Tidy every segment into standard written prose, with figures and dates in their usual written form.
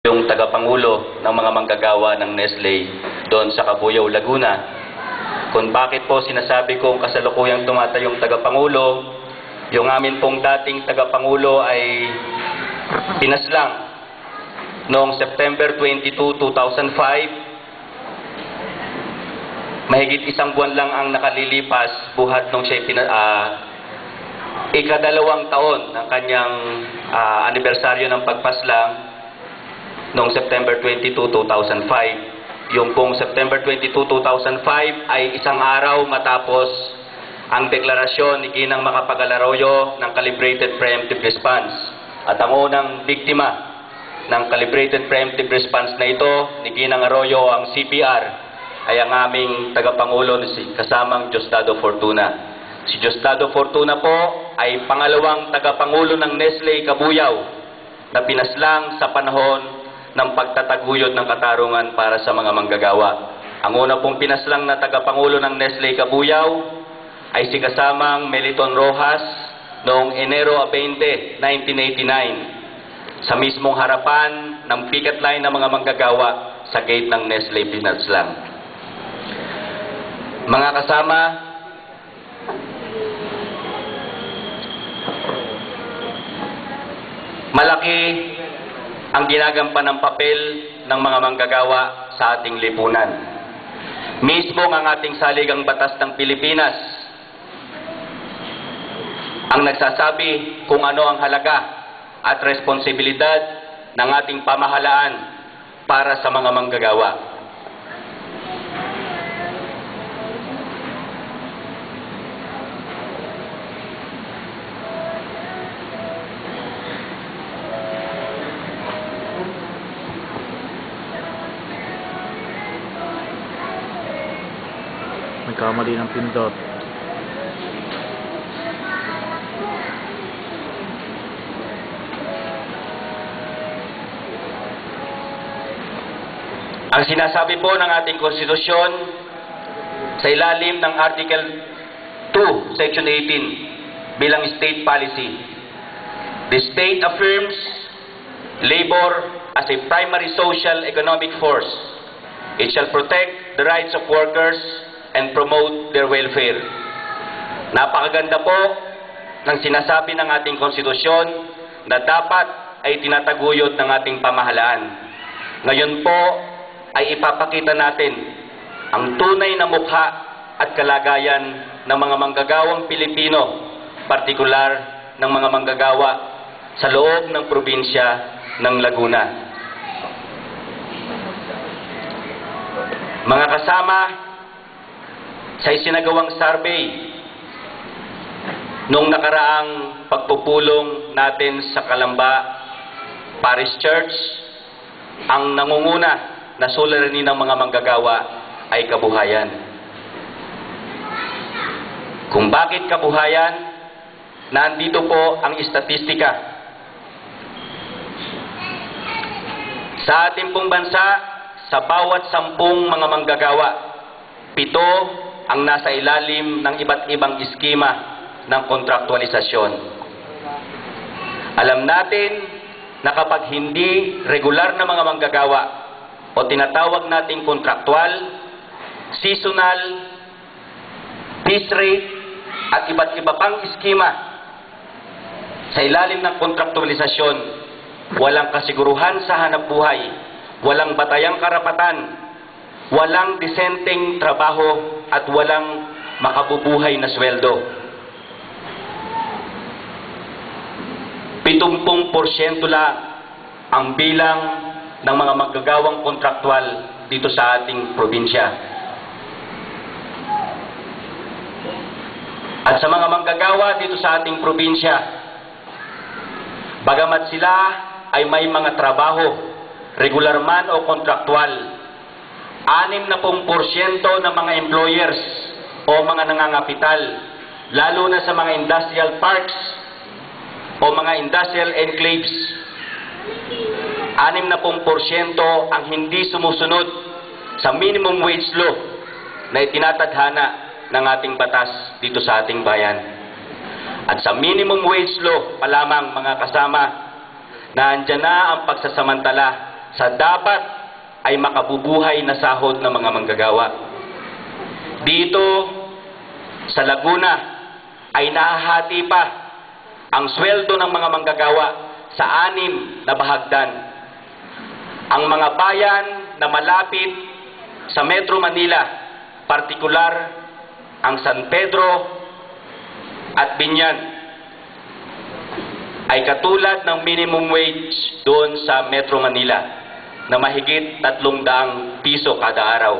yung tagapangulo ng mga manggagawa ng Nestle doon sa Cabuyao, Laguna. Kung bakit po sinasabi kong kasalukuyang tumatayong tagapangulo, yung amin pong dating tagapangulo ay pinaslang noong September 22, 2005. Mahigit isang buwan lang ang nakalilipas buhat nung siya ikadalawang taon ng kanyang anibersaryo ng pagpaslang noong September 22, 2005. Yung pong September 22, 2005 ay isang araw matapos ang deklarasyon ni Ginang Macapagal Arroyo ng Calibrated Preemptive Response. At ang unang biktima ng Calibrated Preemptive Response na ito ni Ginang Arroyo, ang CPR, ay ang aming tagapangulo si kasamang Diosdado Fortuna. Si Diosdado Fortuna po ay pangalawang tagapangulo ng Nestle Cabuyao na pinaslang sa panahon ng pagtataguyod ng katarungan para sa mga manggagawa. Ang una pong pinaslang na tagapangulo ng Nestle Cabuyao ay si kasamang Meliton Rojas noong Enero 20, 1989 sa mismong harapan ng picket line ng mga manggagawa sa gate ng Nestle pinaslang. Mga kasama, malaki ang ginagampan ng papel ng mga manggagawa sa ating lipunan. Mismo ang ating saligang batas ng Pilipinas ang nagsasabi kung ano ang halaga at responsibilidad ng ating pamahalaan para sa mga manggagawa. Nagkamali ng pindot. Ang sinasabi po ng ating konstitusyon sa ilalim ng Article 2, Section 18 bilang state policy, the state affirms labor as a primary social economic force. It shall protect the rights of workers and promote their welfare. Napakaganda po ng sinasabi ng ating konstitusyon na dapat ay tinataguyod ng ating pamahalaan. Ngayon po ay ipapakita natin ang tunay na mukha at kalagayan ng mga manggagawang Pilipino, partikular ng mga manggagawa sa loob ng probinsya ng Laguna. Mga kasama, sa isinagawang survey nung nakaraang pagpupulong natin sa Calamba Parish Church, ang nangunguna na suliranin ng mga manggagawa ay kabuhayan. Kung bakit kabuhayan, nandito po ang istatistika. Sa ating pong bansa, sa bawat 10 mga manggagawa, 7 ang nasa ilalim ng iba't ibang iskema ng kontraktualisasyon. Alam natin na kapag hindi regular na mga manggagawa o tinatawag nating kontraktual, seasonal, piece rate at iba't iba pang iskema sa ilalim ng kontraktualisasyon, walang kasiguruhan sa hanapbuhay, walang batayang karapatan, walang disenteng trabaho at walang makabubuhay na sweldo. 70% lang ang bilang ng mga manggagawang kontraktual dito sa ating probinsya. At sa mga manggagawa dito sa ating probinsya, bagamat sila ay may mga trabaho, regular man o kontraktual, 60% ng mga employers o mga nangangapital, lalo na sa mga industrial parks o mga industrial enclaves, 60% ang hindi sumusunod sa minimum wage law na itinatadhana ng ating batas dito sa ating bayan. At sa minimum wage law pa lamang, mga kasama, na andyan na ang pagsasamantala sa dapat ay makabubuhay na sahod ng mga manggagawa. Dito sa Laguna ay nahahati pa ang sweldo ng mga manggagawa sa 6 na bahagdan. Ang mga bayan na malapit sa Metro Manila, partikular ang San Pedro at Binyan, ay katulad ng minimum wage doon sa Metro Manila na mahigit 300 piso kada araw.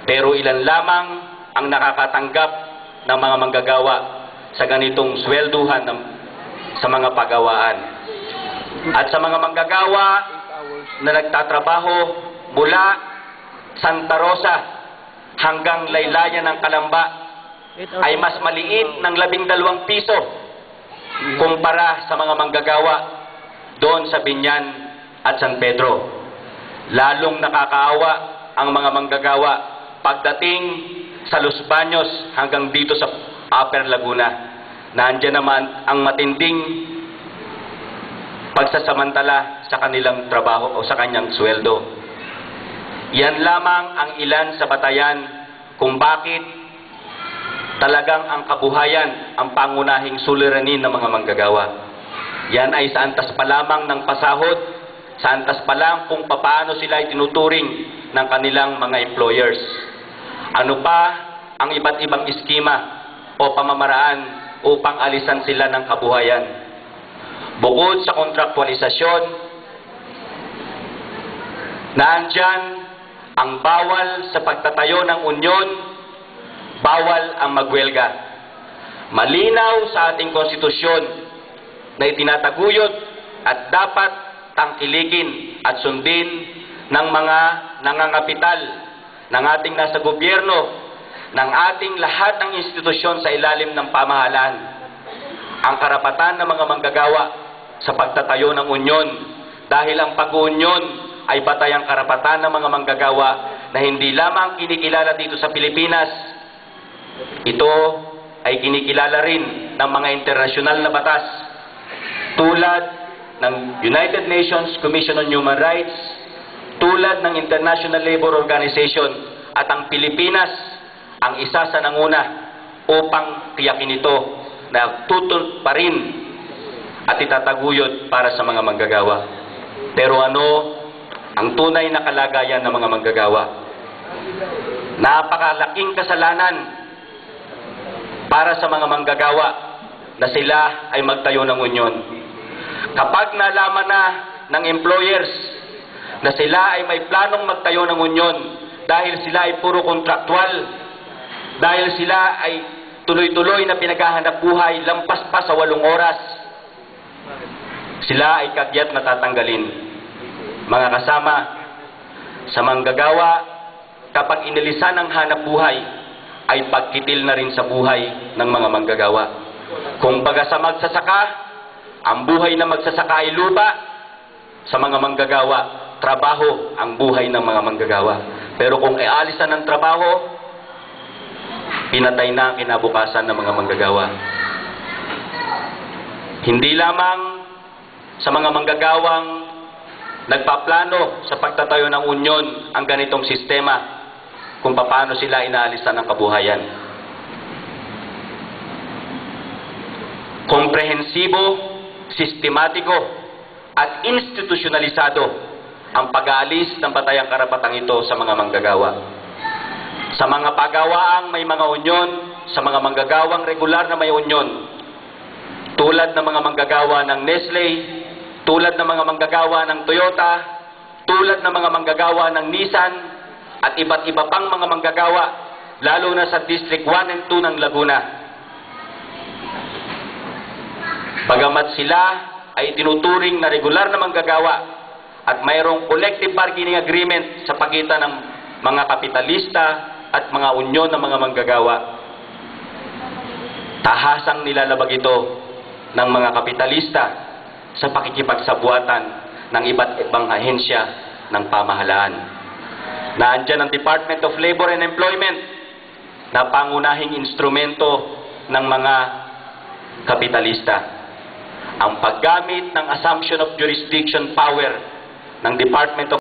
Pero ilan lamang ang nakakatanggap ng mga manggagawa sa ganitong swelduhan sa mga pagawaan. At sa mga manggagawa na nagtatrabaho mula Santa Rosa hanggang Laylayan ng Calamba ay mas maliit ng 12 piso kumpara sa mga manggagawa doon sa Binyan at San Pedro. Lalong nakakaawa ang mga manggagawa pagdating sa Los Baños hanggang dito sa Upper Laguna. Nandiyan naman ang matinding pagsasamantala sa kanilang trabaho o sa kanyang sweldo. Yan lamang ang ilan sa batayan kung bakit talagang ang kabuhayan ang pangunahing suliranin ng mga manggagawa. Yan ay sa antas pa lamang ng pasahod, sa antas pa lang kung paano sila ay tinuturing ng kanilang mga employers. Ano pa ang iba't ibang iskema o pamamaraan upang alisan sila ng kabuhayan. Bukod sa kontraktualisasyon, naandyan ang bawal sa pagtatayo ng unyon, bawal ang magwelga. Malinaw sa ating konstitusyon na itinataguyod at dapat tangkilikin at sundin ng mga nangangapital ng ating nasa gobyerno, ng ating lahat ng institusyon sa ilalim ng pamahalaan, ang karapatan ng mga manggagawa sa pagtatayo ng unyon, dahil ang pag-uunyon ay batayang karapatan ng mga manggagawa na hindi lamang kinikilala dito sa Pilipinas, ito ay kinikilala rin ng mga internasyonal na batas tulad ng United Nations Commission on Human Rights, tulad ng International Labor Organization, at ang Pilipinas ang isa sa nanguna upang tiyakin ito na tutol pa rin at itataguyod para sa mga manggagawa. Pero ano ang tunay na kalagayan ng mga manggagawa? Napakalaking kasalanan para sa mga manggagawa na sila ay magtayo ng unyon. Kapag nalaman na ng employers na sila ay may planong magtayo ng unyon dahil sila ay puro kontraktual, dahil sila ay tuloy-tuloy na pinaghahanap buhay lampas pa sa 8 oras, sila ay kagyat na tatanggalin. Mga kasama, sa manggagawa, kapag inilisan ang hanap buhay, ay pagkitil na rin sa buhay ng mga manggagawa. Kung baga sa magsasaka, ang buhay na magsasaka ay lupa, sa mga manggagawa, trabaho ang buhay ng mga manggagawa. Pero kung ialisan ng trabaho, pinatay na ang kinabukasan ng mga manggagawa. Hindi lamang sa mga manggagawang nagpaplano sa pagtatayo ng unyon ang ganitong sistema kung paano sila inaalisan ng kabuhayan. Komprehensibo, sistematiko, at institusyonalisado ang pag-aalis ng batayang karapatang ito sa mga manggagawa. Sa mga pagawaang may mga unyon, sa mga manggagawang regular na may unyon, tulad ng mga manggagawa ng Nestle, tulad ng mga manggagawa ng Toyota, tulad ng mga manggagawa ng Nissan, at iba't iba pang mga manggagawa, lalo na sa District 1 and 2 ng Laguna. Bagamat sila ay tinuturing na regular na manggagawa at mayroong collective bargaining agreement sa pagitan ng mga kapitalista at mga unyon ng mga manggagawa, tahasang nilalabag ito ng mga kapitalista sa pakikipagsabuatan ng iba't ibang ahensya ng pamahalaan. Naandyan ang Department of Labor and Employment na pangunahing instrumento ng mga kapitalista. Ang paggamit ng assumption of jurisdiction power ng Department of